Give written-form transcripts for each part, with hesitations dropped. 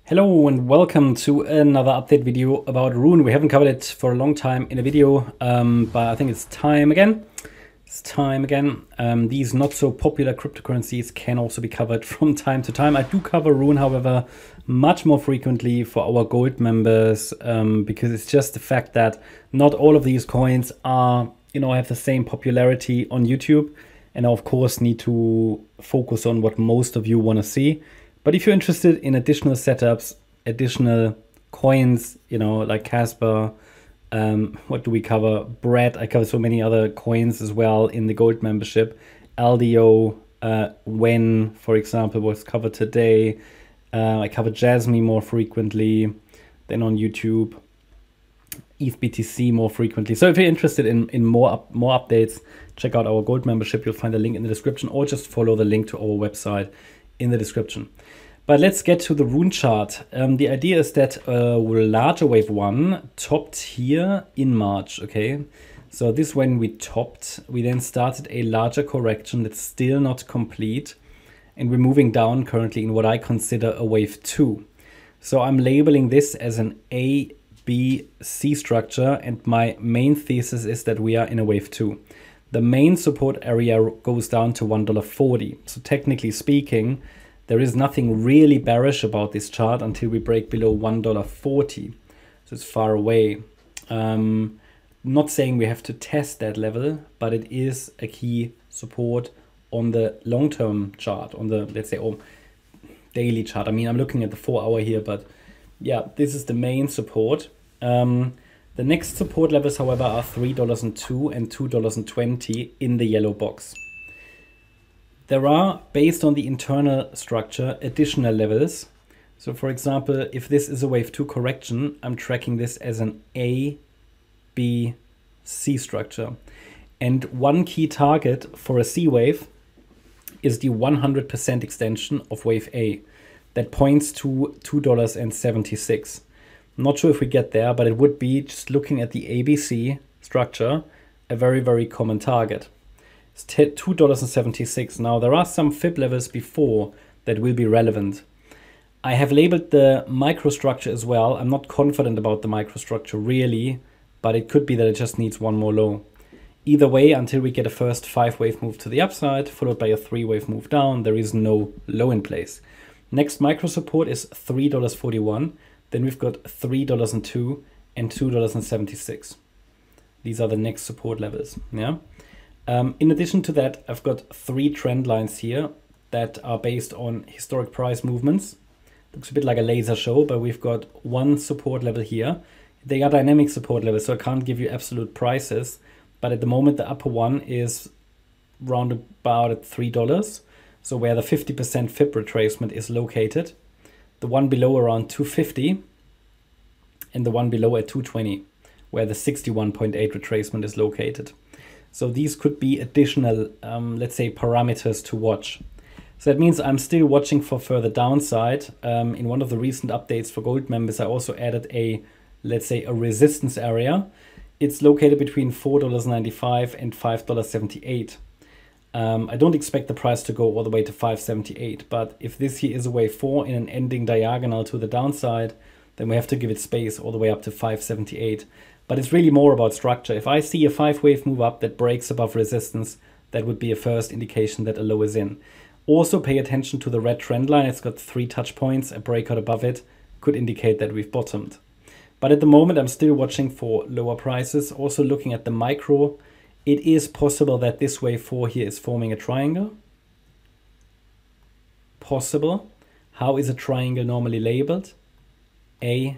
Hello and welcome to another update video about Rune. We haven't covered it for a long time in a video, but I think it's time again. It's time again. These not so popular cryptocurrencies can also be covered from time to time. I do cover Rune, however, much more frequently for our gold members, because it's just the fact that not all of these coins are, have the same popularity on YouTube. And I, of course, need to focus on what most of you want to see. But if you're interested in additional setups, additional coins, like Casper, what do we cover? Bread, I cover so many other coins as well in the gold membership. LDO, When, for example, was covered today. I cover Jasmine more frequently than on YouTube. ETH-BTC more frequently. So if you're interested in more updates, check out our gold membership. You'll find a link in the description, or just follow the link to our website in the description. But let's get to the Rune chart. The idea is that larger wave 1 topped here in March, okay? So this when we topped, we then started a larger correction that's still not complete. And we're moving down currently in what I consider a wave 2. So I'm labeling this as an A, B, C structure. And my main thesis is that we are in a wave 2. The main support area goes down to $1.40. So technically speaking, there is nothing really bearish about this chart until we break below $1.40. So it's far away. Not saying we have to test that level, but it is a key support on the long-term chart, on the, let's say, daily chart. I mean, I'm looking at the 4-hour here, but yeah, this is the main support. The next support levels, however, are $3.02 and $2.20 in the yellow box. There are, based on the internal structure, additional levels. So for example, if this is a wave 2 correction, I'm tracking this as an A, B, C structure. And one key target for a C wave is the 100% extension of wave A. That points to $2.76. I'm not sure if we get there, but it would be, just looking at the ABC structure, a very, very common target. It's $2.76. Now, there are some fib levels before that will be relevant. I have labeled the microstructure as well. I'm not confident about the microstructure really, but it could be that it just needs one more low. Either way, until we get a first 5-wave move to the upside, followed by a 3-wave move down, there is no low in place. Next micro support is $3.41. Then we've got $3.02 and $2.76. These are the next support levels. Yeah. In addition to that, I've got 3 trend lines here that are based on historic price movements. Looks a bit like a laser show, but we've got one support level here. They are dynamic support levels, so I can't give you absolute prices. But at the moment, the upper one is round about at $3. So where the 50% fib retracement is located. The one below around $2.50 and the one below at $2.20, where the 61.8 retracement is located. So these could be additional, let's say, parameters to watch. So that means I'm still watching for further downside. In one of the recent updates for gold members, I also added a, let's say, a resistance area. It's located between $4.95 and $5.78. I don't expect the price to go all the way to $5.78, but if this here is a wave 4 in an ending diagonal to the downside, then we have to give it space all the way up to $5.78. But it's really more about structure. If I see a 5-wave move up that breaks above resistance, that would be a first indication that a low is in. Also pay attention to the red trend line. It's got 3 touch points. A breakout above it could indicate that we've bottomed. But at the moment, I'm still watching for lower prices. Also looking at the micro, it is possible that this wave 4 here is forming a triangle. Possible. How is a triangle normally labeled? A,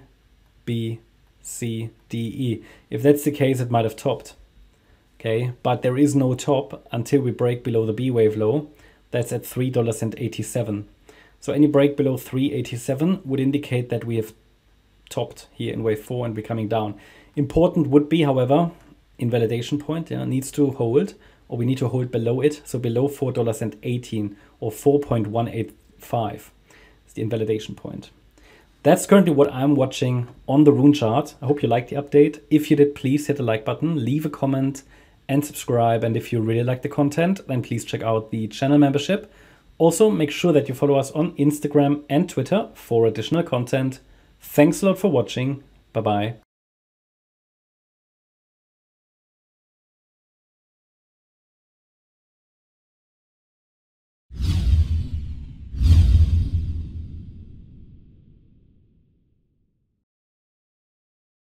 B, C, D, E. If that's the case, it might have topped. Okay, but there is no top until we break below the B wave low. That's at $3.87. So any break below $3.87 would indicate that we have topped here in wave 4 and we're coming down. Important would be, however, invalidation point, needs to hold, or we need to hold below it. So below $4.18 or 4.185 is the invalidation point. That's currently what I'm watching on the Rune chart. I hope you liked the update. If you did, please hit the like button, leave a comment and subscribe. And if you really like the content, then please check out the channel membership Also, make sure that you follow us on Instagram and Twitter for additional content. Thanks a lot for watching. Bye-bye.